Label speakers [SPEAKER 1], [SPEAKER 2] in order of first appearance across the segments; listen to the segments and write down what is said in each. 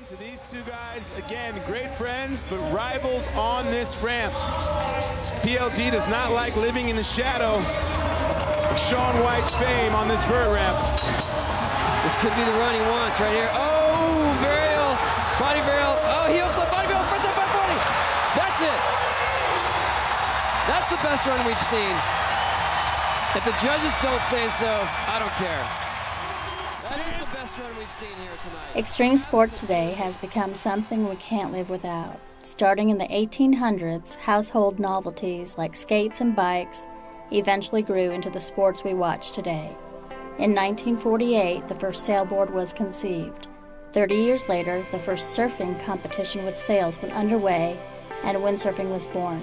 [SPEAKER 1] To these two guys, again, great friends, but rivals on this ramp. PLG does not like living in the shadow of Shaun White's fame on this vert ramp.
[SPEAKER 2] This could be the run he wants right here. Oh, varial, body varial. Oh, heel flip, body varial, frontside 540. That's it. That's the best run we've seen. If the judges don't say so, I don't care. That is the best run we've seen here tonight.
[SPEAKER 3] Extreme sports today has become something we can't live without. Starting in the 1800s, household novelties like skates and bikes eventually grew into the sports we watch today. In 1948, the first sailboard was conceived. 30 years later, the first surfing competition with sails went underway, and windsurfing was born.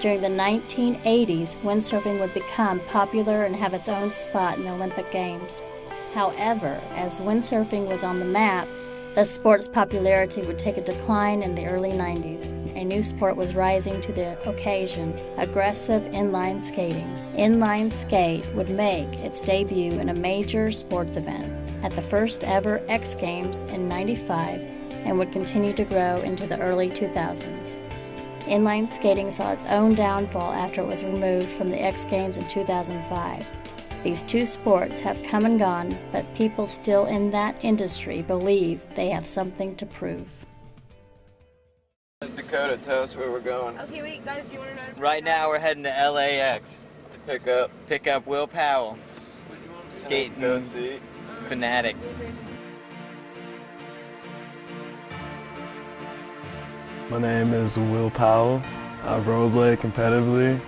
[SPEAKER 3] During the 1980s, windsurfing would become popular and have its own spot in the Olympic Games. However, as windsurfing was on the map, the sport's popularity would take a decline in the early 90s. A new sport was rising to the occasion: aggressive inline skating. Inline skate would make its debut in a major sports event at the first ever X Games in '95 and would continue to grow into the early 2000s. Inline skating saw its own downfall after it was removed from the X Games in 2005. These two sports have come and gone, but people still in that industry believe they have something to prove.
[SPEAKER 2] Dakota, tell us where we're going.
[SPEAKER 4] Okay, wait, guys, do you want to know?
[SPEAKER 5] Right now we're heading to LAX
[SPEAKER 2] To
[SPEAKER 5] pick up Will Powell, skating
[SPEAKER 2] go see.
[SPEAKER 5] fanatic.
[SPEAKER 6] My name is Will Powell. I rollerblade competitively.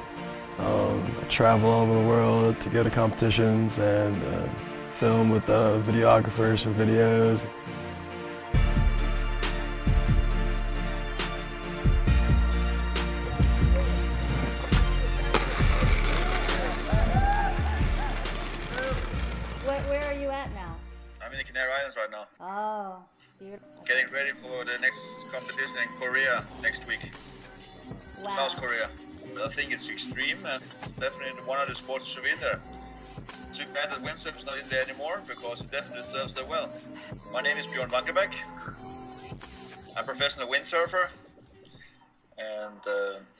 [SPEAKER 6] I travel all over the world to go to competitions and film with videographers for videos.
[SPEAKER 3] Where are you at now?
[SPEAKER 7] I'm in the Canary Islands right now.
[SPEAKER 3] Oh, beautiful.
[SPEAKER 7] Getting ready for the next competition in Korea next week.
[SPEAKER 3] Wow.
[SPEAKER 7] South Korea. I think it's extreme and it's definitely one of the sports that should be in there. Too bad that windsurfing is not in there anymore because it definitely deserves that well. My name is Bjorn Dunkerbeck. I'm a professional windsurfer and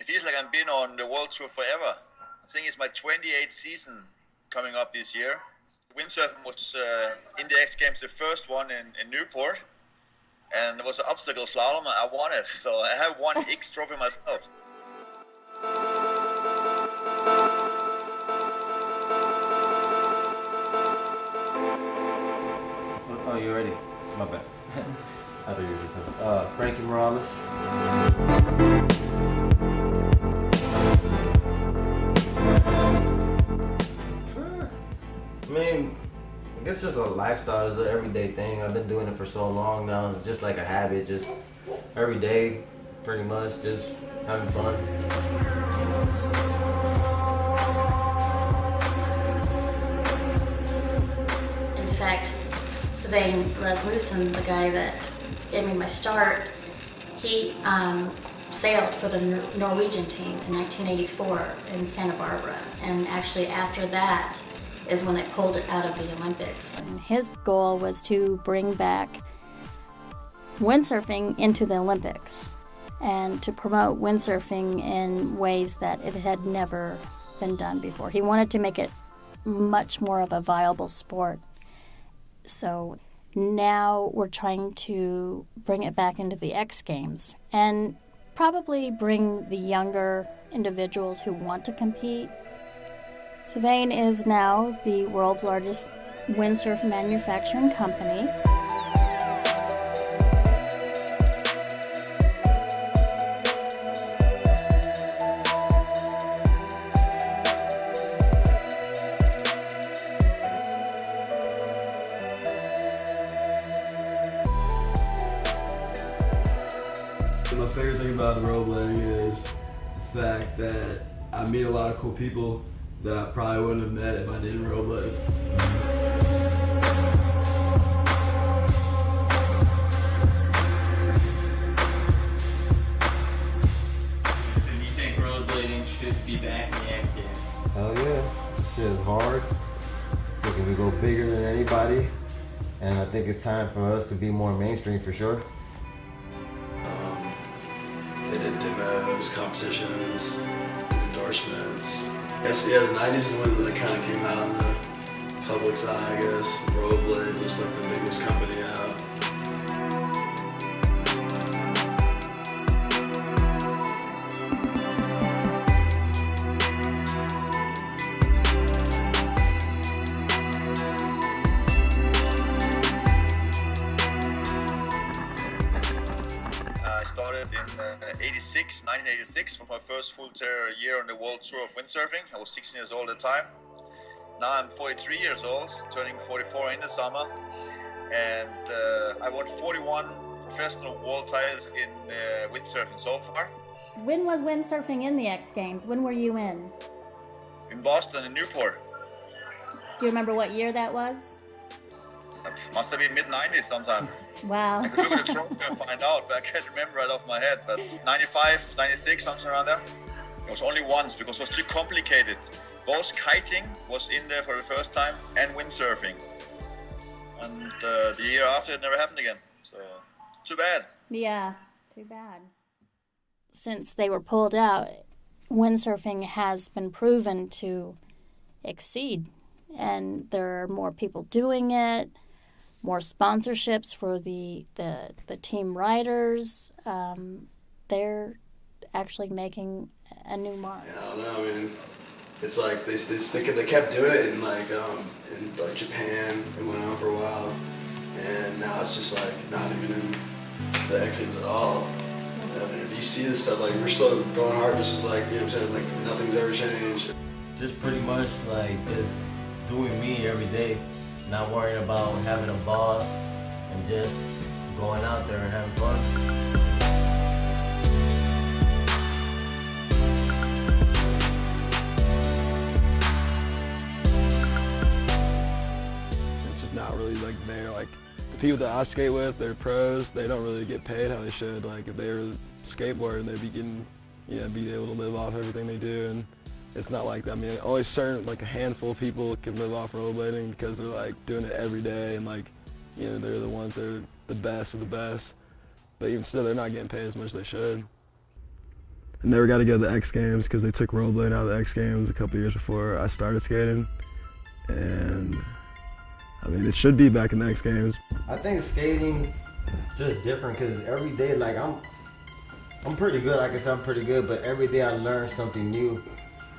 [SPEAKER 7] it feels like I've been on the world tour forever. I think it's my 28th season coming up this year. Windsurfing was in the X Games, the first one in Newport, and it was an obstacle slalom. I won it, so I have one X trophy myself.
[SPEAKER 8] Oh, you ready? My bad. I thought you were just saying. Franky Morales. I mean, I guess just a lifestyle is an everyday thing. I've been doing it for so long now. It's just like a habit, just every day, pretty much, just having fun.
[SPEAKER 3] In fact, Svein Rasmussen, the guy that gave me my start, he sailed for the Norwegian team in 1984 in Santa Barbara, and actually after that is when they pulled it out of the Olympics. And his goal was to bring back windsurfing into the Olympics and to promote windsurfing in ways that it had never been done before. He wanted to make it much more of a viable sport. So now we're trying to bring it back into the X Games and probably bring the younger individuals who want to compete. Svein is now the world's largest windsurf manufacturing company.
[SPEAKER 6] My favorite thing about rollerblading is the fact that I meet a lot of cool people that I probably wouldn't have met if I didn't rollerblade.
[SPEAKER 5] So you think rollerblading should be back in the X Games?
[SPEAKER 8] Hell yeah. Shit is hard. I think we go bigger than anybody. And I think it's time for us to be more mainstream for sure.
[SPEAKER 6] focused competitions, endorsements. I guess, yeah, the 90s is when it kind of came out in the public's eye, I guess. Rollerblade was like the biggest company out.
[SPEAKER 7] I started in 1986, for my first full year on the world tour of windsurfing. I was 16 years old at the time. Now I'm 43 years old, turning 44 in the summer, and I won 41 professional world titles in windsurfing so far.
[SPEAKER 3] When was windsurfing in the X Games? When were you in?
[SPEAKER 7] In Boston and Newport.
[SPEAKER 3] Do you remember what year that was?
[SPEAKER 7] Must have been mid-90s sometime.
[SPEAKER 3] Wow.
[SPEAKER 7] I could look at the trophy and find out, but I can't remember right off my head. But 95, 96, something around there. It was only once because it was too complicated. Both kiting was in there for the first time and windsurfing. And the year after it never happened again. So, too bad.
[SPEAKER 3] Yeah, too bad. Since they were pulled out, windsurfing has been proven to exceed. And there are more people doing it, more sponsorships for the team riders. They're actually making a new mark.
[SPEAKER 6] Yeah, I don't know. I mean, it's like they kept doing it in like Japan. It went on for a while, and now it's just like not even in the X Games at all. I mean, if you see this stuff, like we're still going hard, just as like, you know what I'm saying, like nothing's ever changed.
[SPEAKER 8] Just pretty much like just doing me every day, not worrying about having a ball, and just going out there and having fun.
[SPEAKER 6] Not really like there. Like the people that I skate with, they're pros. They don't really get paid how they should. Like if they were skateboarding, they'd be getting, be able to live off everything they do. And it's not like that. I mean, only certain, like a handful of people can live off rollerblading because they're like doing it every day and like, they're the ones that are the best of the best. But even still, they're not getting paid as much as they should. I never got to go to the X Games because they took rollerblading out of the X Games a couple years before I started skating. And I mean, it should be back in the X Games.
[SPEAKER 8] I think skating just different because every day, like I'm pretty good. Like I said, I'm pretty good, but every day I learn something new.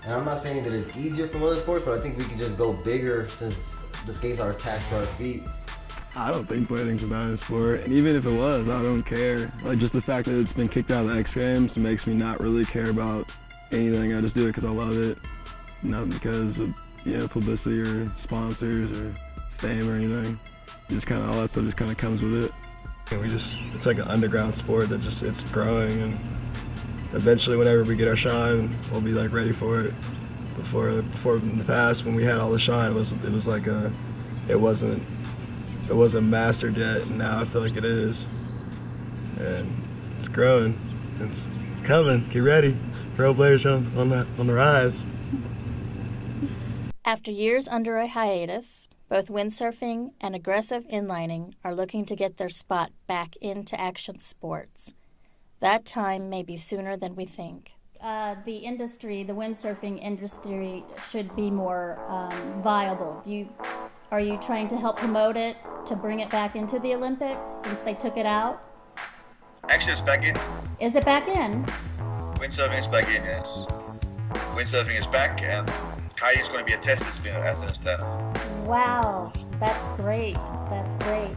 [SPEAKER 8] And I'm not saying that it's easier for other sports, but I think we can just go bigger since the skates are attached to our feet.
[SPEAKER 6] I don't think blading's a bad sport, and even if it was, I don't care. Like just the fact that it's been kicked out of the X Games makes me not really care about anything. I just do it because I love it, not because of publicity or sponsors or fame or anything. Just kind of all that stuff just kind of comes with it. And it's like an underground sport that it's growing, and eventually whenever we get our shine, we'll be like ready for it. Before in the past when we had all the shine, it wasn't mastered yet, and now I feel like it is. And it's growing. It's coming. Get ready. Rollerbladers on the rise.
[SPEAKER 3] After years under a hiatus, both windsurfing and aggressive inlining are looking to get their spot back into action sports. That time may be sooner than we think. The windsurfing industry should be more viable. Are you trying to help promote it, to bring it back into the Olympics since they took it out?
[SPEAKER 7] Actually, it's back in.
[SPEAKER 3] Is it back in?
[SPEAKER 7] Windsurfing is back in, yes. Windsurfing is back, and kiting is going to be a tested spin, as I understand it.
[SPEAKER 3] Wow, that's great. That's great.